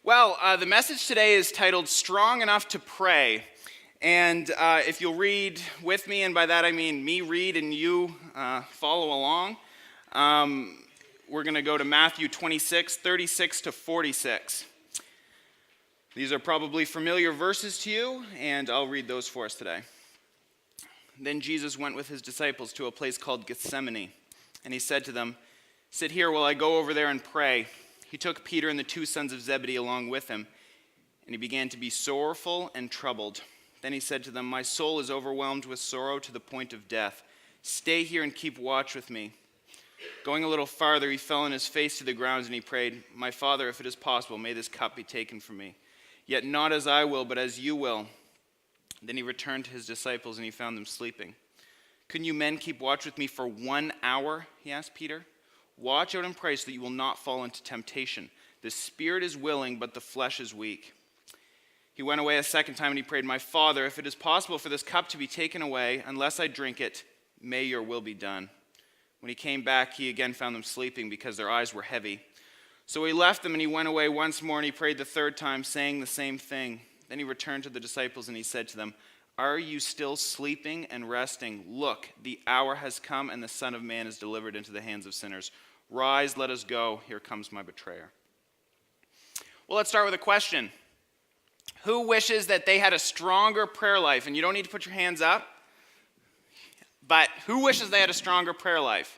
Well, the message today is titled Strong Enough to Pray. And if you'll read with me, and by that I mean me read and you follow along, we're going to go to Matthew 26, 36 to 46. These are probably familiar verses to you, and I'll read those for us today. Then Jesus went with his disciples to a place called Gethsemane, and he said to them, "Sit here while I go over there and pray." He took Peter and the two sons of Zebedee along with him, and he began to be sorrowful and troubled. Then he said to them, "My soul is overwhelmed with sorrow to the point of death. Stay here and keep watch with me." Going a little farther, he fell on his face to the ground and he prayed, "My Father, if it is possible, may this cup be taken from me. Yet not as I will, but as you will." Then he returned to his disciples and he found them sleeping. "Couldn't you men keep watch with me for 1 hour?" he asked Peter. "Watch out and pray so that you will not fall into temptation. The spirit is willing, but the flesh is weak." He went away a second time and he prayed, "My Father, if it is possible for this cup to be taken away, unless I drink it, may your will be done." When he came back, he again found them sleeping because their eyes were heavy. So he left them and he went away once more and he prayed the third time, saying the same thing. Then he returned to the disciples and he said to them, "Are you still sleeping and resting? Look, the hour has come and the Son of Man is delivered into the hands of sinners. Rise, let us go. Here comes my betrayer." Well, let's start with a question. Who wishes that they had a stronger prayer life? And you don't need to put your hands up, but who wishes they had a stronger prayer life?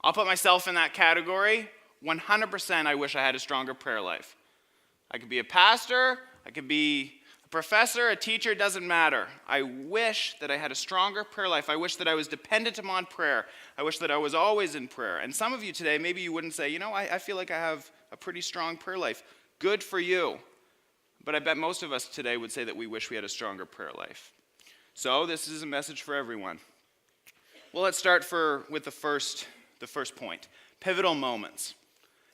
I'll put myself in that category. 100% I wish I had a stronger prayer life. I could be a pastor, I could be a professor, a teacher, it doesn't matter. I wish that I had a stronger prayer life. I wish that I was dependent upon prayer. I wish that I was always in prayer. And some of you today, maybe you wouldn't say, I feel like I have a pretty strong prayer life. Good for you. But I bet most of us today would say that we wish we had a stronger prayer life. So this is a message for everyone. Well, let's start with the first point, pivotal moments.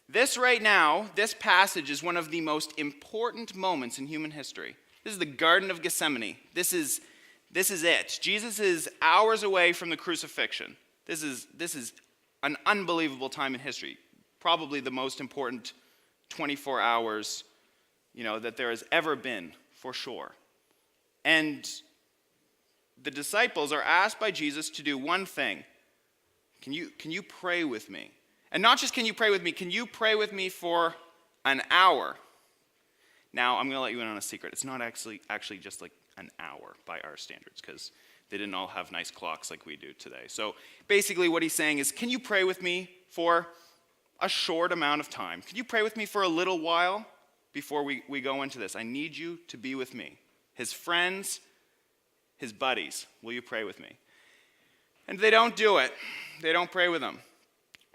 This right now, this passage is one of the most important moments in human history. This is the Garden of Gethsemane. This is it. Jesus is hours away from the crucifixion. This is an unbelievable time in history. Probably the most important 24 hours, that there has ever been, for sure. And the disciples are asked by Jesus to do one thing. Can you pray with me? And not just can you pray with me, can you pray with me for an hour? Now, I'm going to let you in on a secret. It's not actually just like an hour by our standards, because they didn't all have nice clocks like we do today. So basically what he's saying is, can you pray with me for a short amount of time? Can you pray with me for a little while before we go into this? I need you to be with me. His friends, his buddies, will you pray with me? And they don't do it. They don't pray with him.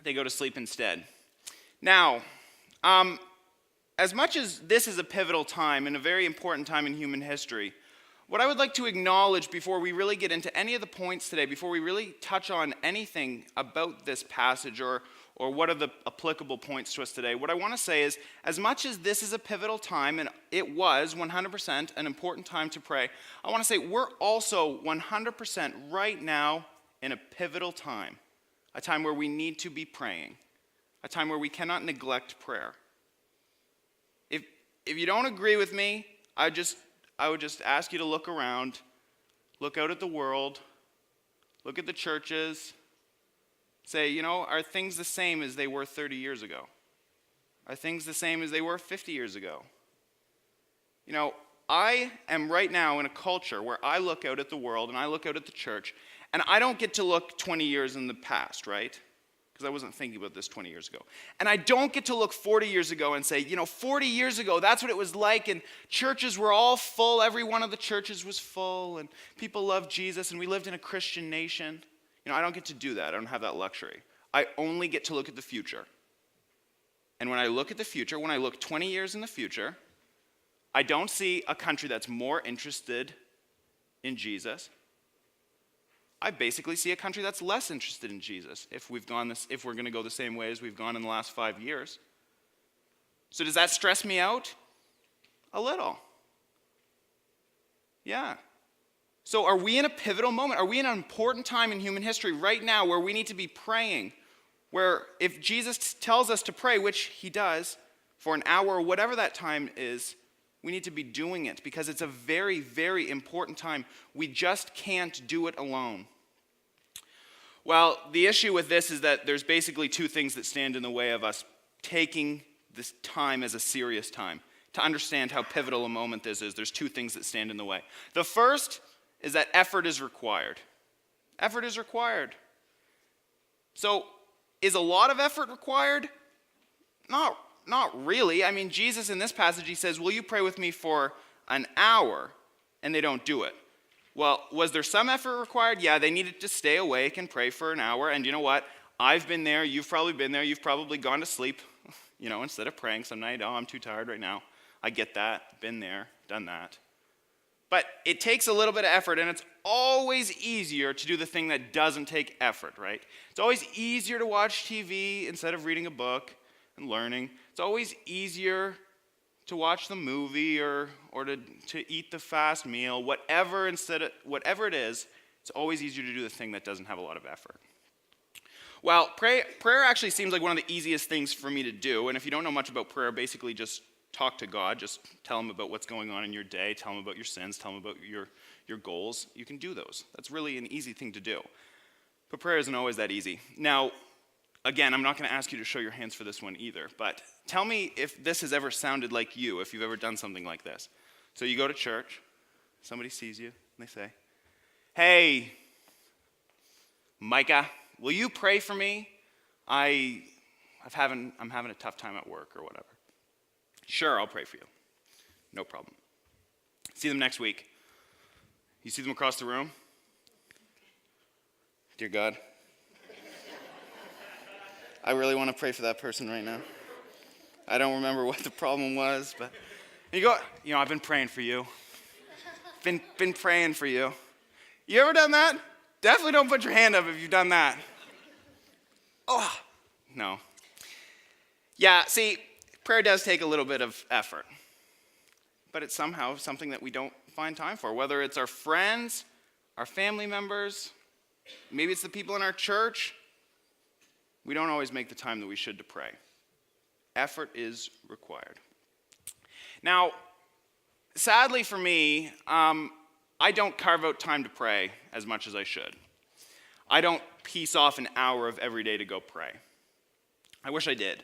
They go to sleep instead. Now, as much as this is a pivotal time and a very important time in human history, what I would like to acknowledge before we really get into any of the points today, before we really touch on anything about this passage or what are the applicable points to us today, what I want to say is, as much as this is a pivotal time, and it was 100% an important time to pray, I want to say we're also 100% right now in a pivotal time, a time where we need to be praying, a time where we cannot neglect prayer. If you don't agree with me, I would just ask you to look around, look out at the world, look at the churches, say, are things the same as they were 30 years ago? Are things the same as they were 50 years ago? I am right now in a culture where I look out at the world and I look out at the church, and I don't get to look 20 years in the past, right? Because I wasn't thinking about this 20 years ago. And I don't get to look 40 years ago and say, 40 years ago, that's what it was like, and churches were all full. Every one of the churches was full, and people loved Jesus, and we lived in a Christian nation. I don't get to do that. I don't have that luxury. I only get to look at the future. And when I look at the future, when I look 20 years in the future, I don't see a country that's more interested in Jesus. I basically see a country that's less interested in Jesus if we're going to go the same way as we've gone in the last 5 years. So does that stress me out? A little. Yeah. So are we in a pivotal moment? Are we in an important time in human history right now where we need to be praying? Where if Jesus tells us to pray, which he does, for an hour, or whatever that time is, we need to be doing it because it's a very, very important time. We just can't do it alone. Well, the issue with this is that there's basically two things that stand in the way of us taking this time as a serious time. To understand how pivotal a moment this is, there's two things that stand in the way. The first is that effort is required. Effort is required. So, is a lot of effort required? Not really. I mean, Jesus in this passage, he says, will you pray with me for an hour? And they don't do it. Well, was there some effort required? Yeah, they needed to stay awake and pray for an hour. And you know what? I've been there. You've probably been there. You've probably gone to sleep, instead of praying some night. Oh, I'm too tired right now. I get that. Been there. Done that. But it takes a little bit of effort, and it's always easier to do the thing that doesn't take effort, right? It's always easier to watch TV instead of reading a book and learning. It's always easier to watch the movie or to eat the fast meal, whatever it is, it's always easier to do the thing that doesn't have a lot of effort. Well, prayer actually seems like one of the easiest things for me to do, and if you don't know much about prayer, basically just talk to God, just tell him about what's going on in your day, tell him about your sins, tell him about your goals. You can do those. That's really an easy thing to do. But prayer isn't always that easy. Now, again, I'm not going to ask you to show your hands for this one either, but tell me if this has ever sounded like you, if you've ever done something like this. So you go to church, somebody sees you, and they say, hey, Micah, will you pray for me? I'm having a tough time at work or whatever. Sure, I'll pray for you. No problem. See them next week. You see them across the room? Dear God, I really want to pray for that person right now. I don't remember what the problem was, but you go, I've been praying for you. Been praying for you. You ever done that? Definitely don't put your hand up if you've done that. Oh, no. Yeah, see, prayer does take a little bit of effort, but it's somehow something that we don't find time for, whether it's our friends, our family members, maybe it's the people in our church. We don't always make the time that we should to pray. Effort is required. Now, sadly for me, I don't carve out time to pray as much as I should. I don't piece off an hour of every day to go pray. I wish I did.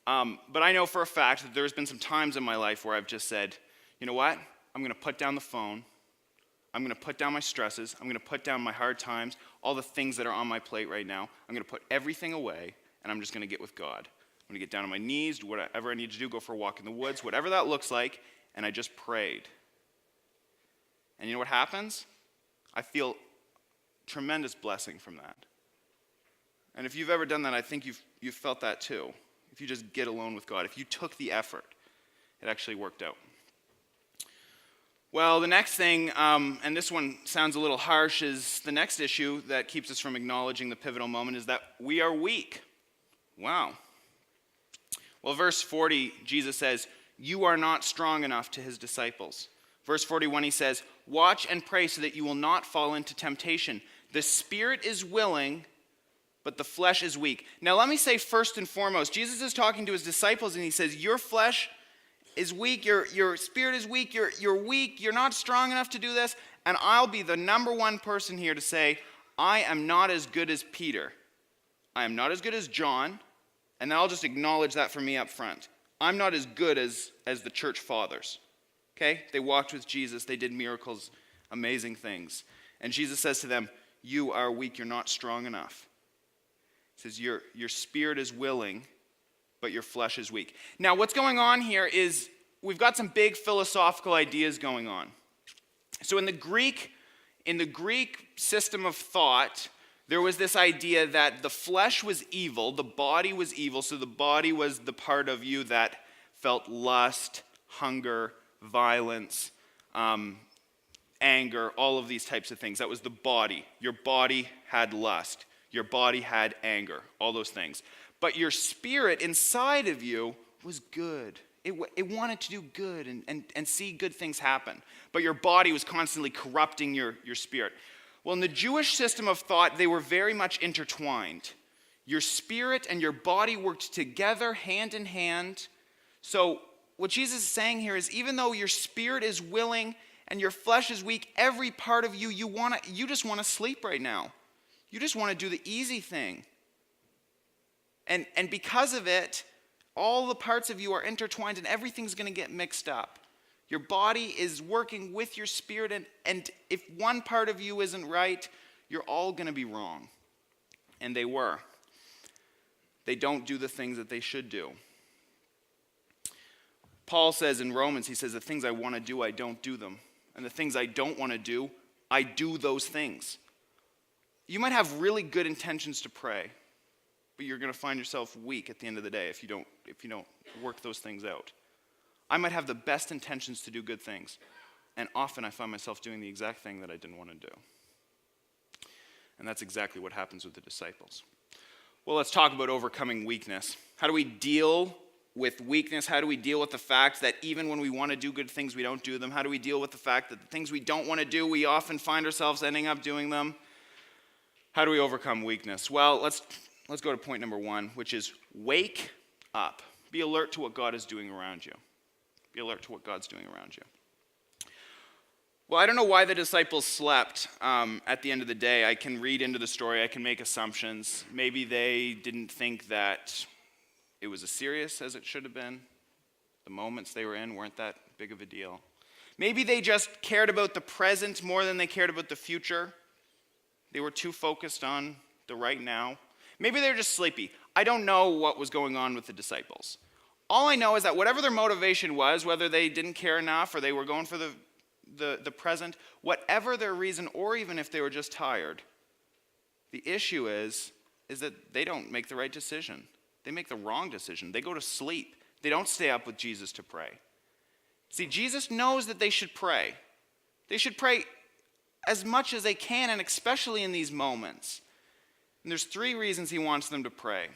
But I know for a fact that there's been some times in my life where I've just said, you know what? I'm going to put down the phone. I'm going to put down my stresses. I'm going to put down my hard times, all the things that are on my plate right now. I'm going to put everything away, and I'm just going to get with God. I'm going to get down on my knees, do whatever I need to do, go for a walk in the woods, whatever that looks like, and I just prayed. And you know what happens? I feel tremendous blessing from that. And if you've ever done that, I think you've felt that too. If you just get alone with God, if you took the effort, it actually worked out. Well, the next thing, and this one sounds a little harsh, is the next issue that keeps us from acknowledging the pivotal moment is that we are weak. Wow. Well, verse 40, Jesus says, you are not strong enough to his disciples. Verse 41, he says, watch and pray so that you will not fall into temptation. The spirit is willing, but the flesh is weak. Now, let me say first and foremost, Jesus is talking to his disciples, and he says, your flesh is weak, your spirit is weak, you're weak, you're not strong enough to do this, and I'll be the number one person here to say, I am not as good as Peter. I am not as good as John, and then I'll just acknowledge that for me up front. I'm not as good as the church fathers. Okay? They walked with Jesus, they did miracles, amazing things. And Jesus says to them, you are weak, you're not strong enough. He says, your spirit is willing, but your flesh is weak. Now, what's going on here is we've got some big philosophical ideas going on. So in the Greek system of thought, there was this idea that the flesh was evil, the body was evil, so the body was the part of you that felt lust, hunger, violence, anger, all of these types of things. That was the body. Your body had lust. Your body had anger, all those things. But your spirit inside of you was good. It wanted to do good and see good things happen. But your body was constantly corrupting your spirit. Well, in the Jewish system of thought, they were very much intertwined. Your spirit and your body worked together hand in hand So what Jesus is saying here is, even though your spirit is willing and your flesh is weak, every part of you, you just want to sleep right now. You just want to do the easy thing. And because of it, all the parts of you are intertwined and everything's going to get mixed up. Your body is working with your spirit, and if one part of you isn't right, you're all going to be wrong. And they were. They don't do the things that they should do. Paul says in Romans, he says, the things I want to do, I don't do them. And the things I don't want to do, I do those things. You might have really good intentions to pray, but you're going to find yourself weak at the end of the day if you don't work those things out. I might have the best intentions to do good things, and often I find myself doing the exact thing that I didn't want to do. And that's exactly what happens with the disciples. Well, let's talk about overcoming weakness. How do we deal with weakness? How do we deal with the fact that even when we want to do good things, we don't do them? How do we deal with the fact that the things we don't want to do, we often find ourselves ending up doing them? How do we overcome weakness? Well, let's go to point number 1, which is wake up. Be alert to what God is doing around you. Be alert to what God's doing around you. Well, I don't know why the disciples slept at the end of the day. I can read into the story. I can make assumptions. Maybe they didn't think that it was as serious as it should have been. The moments they were in weren't that big of a deal. Maybe they just cared about the present more than they cared about the future. They were too focused on the right now. Maybe they were just sleepy. I don't know what was going on with the disciples. All I know is that whatever their motivation was, whether they didn't care enough or they were going for the present, whatever their reason, or even if they were just tired, the issue is that they don't make the right decision. They make the wrong decision. They go to sleep. They don't stay up with Jesus to pray. See, Jesus knows that they should pray. They should pray as much as they can, and especially in these moments. And there's 3 reasons he wants them to pray.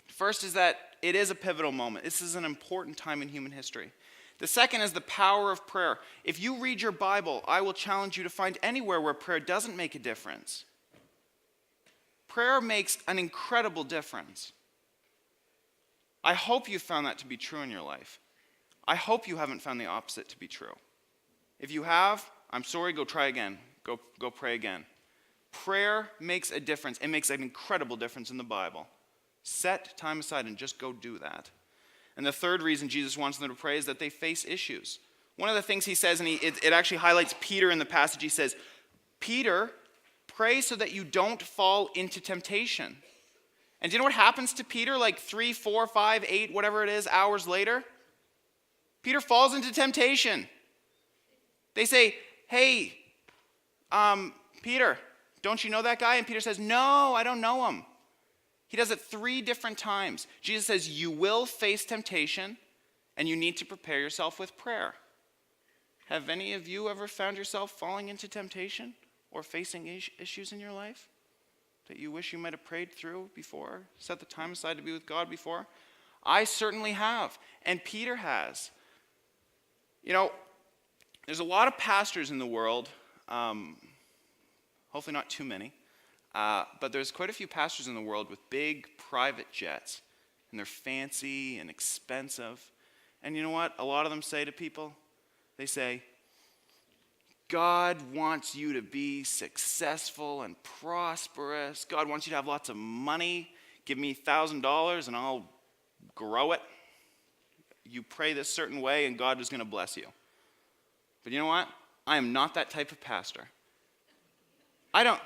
First is that it is a pivotal moment. This is an important time in human history. The second is the power of prayer. If you read your Bible, I will challenge you to find anywhere where prayer doesn't make a difference. Prayer makes an incredible difference. I hope you found that to be true in your life. I hope you haven't found the opposite to be true. If you have, I'm sorry, go try again. Go pray again. Prayer makes a difference. It makes an incredible difference in the Bible. Set time aside and just go do that. And the third reason Jesus wants them to pray is that they face issues. One of the things he says, and it actually highlights Peter in the passage, he says, Peter, pray so that you don't fall into temptation. And do you know what happens to Peter like 3, 4, 5, 8, whatever it is, hours later? Peter falls into temptation. They say, hey, Peter, don't you know that guy? And Peter says, no, I don't know him. He does it 3 different times. Jesus says, you will face temptation, and you need to prepare yourself with prayer. Have any of you ever found yourself falling into temptation or facing issues in your life that you wish you might have prayed through before, set the time aside to be with God before? I certainly have, and Peter has. You know, there's a lot of pastors in the world, hopefully not too many, but there's quite a few pastors in the world with big private jets, and they're fancy and expensive. And you know what a lot of them say to people? They say, God wants you to be successful and prosperous. God wants you to have lots of money. Give me $1,000 and I'll grow it. You pray this certain way and God is going to bless you. But you know what? I am not that type of pastor. I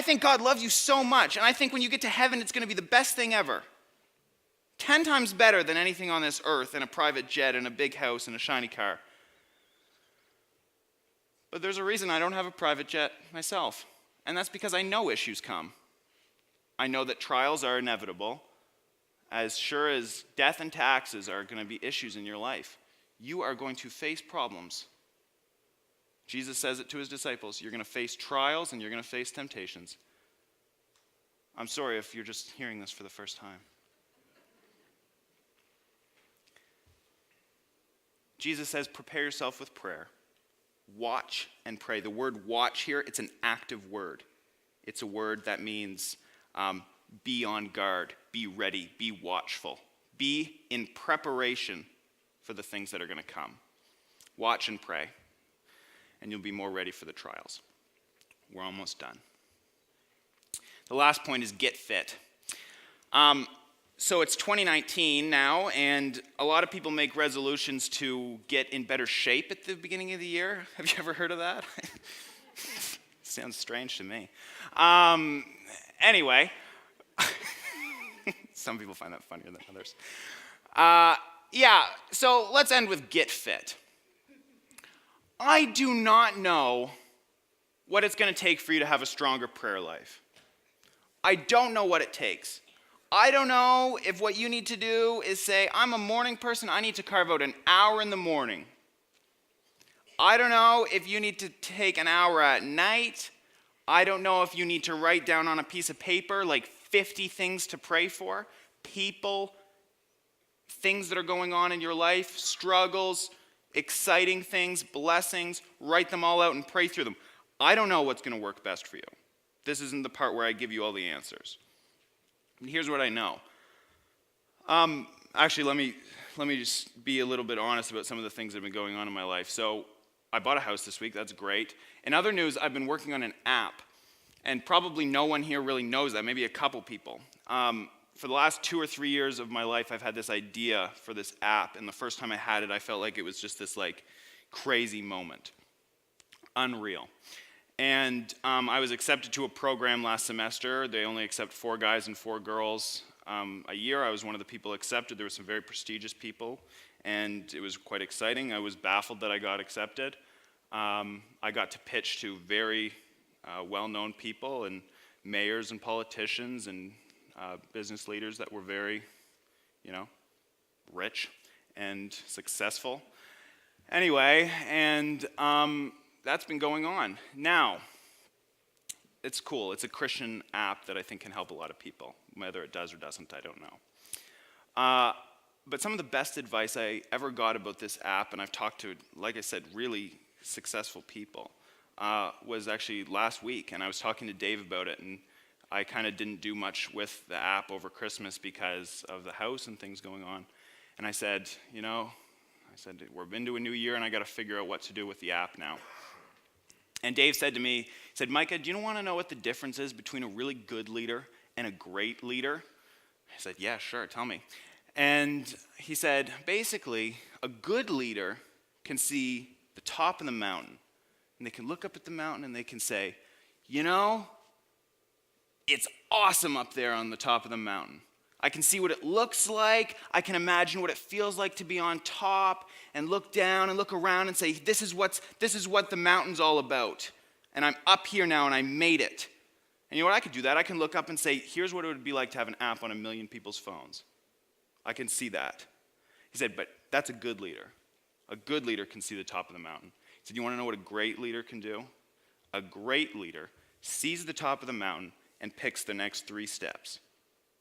think God loves you so much, and I think when you get to heaven, it's going to be the best thing ever. 10 times better than anything on this earth, in a private jet, in a big house, in a shiny car. But there's a reason I don't have a private jet myself, and that's because I know issues come. I know that trials are inevitable. As sure as death and taxes are going to be issues in your life, you are going to face problems. Jesus says it to his disciples. You're going to face trials and you're going to face temptations. I'm sorry if you're just hearing this for the first time. Jesus says, prepare yourself with prayer. Watch and pray. The word watch here, it's an active word. It's a word that means be on guard, be ready, be watchful, Be in preparation for the things that are going to come. Watch and pray, and you'll be more ready for the trials. We're almost done. The last point is get fit. So it's 2019 now, and a lot of people make resolutions to get in better shape at the beginning of the year. Have you ever heard of that? Sounds strange to me. Anyway, some people find that funnier than others. So let's end with get fit. I do not know what it's going to take for you to have a stronger prayer life. I don't know what it takes. I don't know if what you need to do is say, I'm a morning person, I need to carve out an hour in the morning. I don't know if you need to take an hour at night. I don't know if you need to write down on a piece of paper like 50 things to pray for, people, things that are going on in your life, struggles, exciting things, blessings, write them all out and pray through them. I don't know what's going to work best for you. This isn't the part where I give you all the answers. And here's what I know. Actually, let me just be a little bit honest about some of the things that have been going on in my life. So I bought a house this week. That's great. In other news, I've been working on an app, and probably no one here really knows that, maybe a couple people. For the last 2 or 3 years of my life, I've had this idea for this app, and the first time I had it, I felt like it was just this crazy moment. Unreal. And I was accepted to a program last semester. They only accept 4 guys and 4 girls a year. I was one of the people accepted. There were some very prestigious people, and it was quite exciting. I was baffled that I got accepted. I got to pitch to very well-known people and mayors and politicians and business leaders that were very, rich and successful. Anyway, and that's been going on. Now, it's cool. It's a Christian app that I think can help a lot of people. Whether it does or doesn't, I don't know. But some of the best advice I ever got about this app, and I've talked to, like I said, really successful people, was actually last week. And I was talking to Dave about it, and I kind of didn't do much with the app over Christmas because of the house and things going on. And I said, we're into a new year, and I got to figure out what to do with the app now. And Dave said to me, he said, Micah, do you want to know what the difference is between a really good leader and a great leader? I said, yeah, sure, tell me. And he said, basically, a good leader can see the top of the mountain, and they can look up at the mountain and they can say, it's awesome up there on the top of the mountain. I can see what it looks like. I can imagine what it feels like to be on top and look down and look around and say, this is what the mountain's all about. And I'm up here now and I made it. And you know what? I could do that. I can look up and say, here's what it would be like to have an app on 1 million people's phones. I can see that. He said, but that's a good leader. A good leader can see the top of the mountain. He said, you want to know what a great leader can do? A great leader sees the top of the mountain and picks the next 3 steps.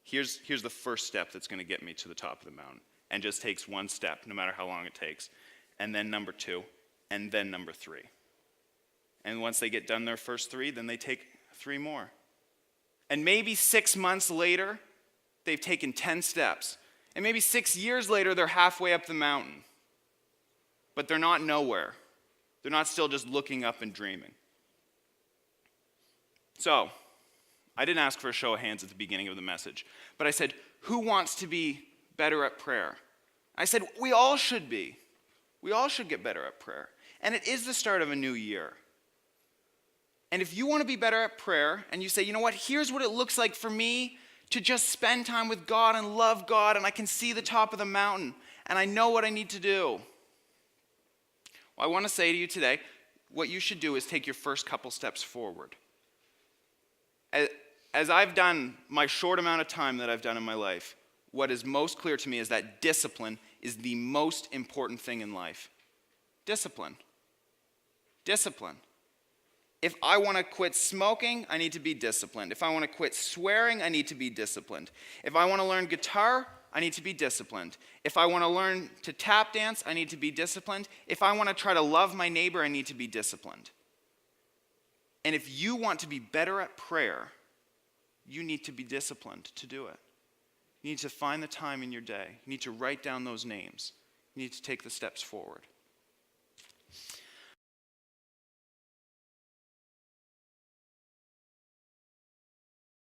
Here's the first step that's going to get me to the top of the mountain, and just takes 1 step, no matter how long it takes, and then number 2, and then number 3. And once they get done their first 3, then they take 3 more. And maybe 6 months later, they've taken 10 steps. And maybe 6 years later, they're halfway up the mountain. But they're not nowhere. They're not still just looking up and dreaming. So, I didn't ask for a show of hands at the beginning of the message, but I said, who wants to be better at prayer? I said, we all should be. We all should get better at prayer. And it is the start of a new year. And if you want to be better at prayer, and you say, you know what, here's what it looks like for me to just spend time with God and love God, and I can see the top of the mountain, and I know what I need to do. Well, I want to say to you today, what you should do is take your first couple steps forward. As I've done my short amount of time that I've done in my life, what is most clear to me is that discipline is the most important thing in life. Discipline. Discipline. If I want to quit smoking, I need to be disciplined. If I want to quit swearing, I need to be disciplined. If I want to learn guitar, I need to be disciplined. If I want to learn to tap dance, I need to be disciplined. If I want to try to love my neighbor, I need to be disciplined. And if you want to be better at prayer, you need to be disciplined to do it. You need to find the time in your day. You need to write down those names. You need to take the steps forward.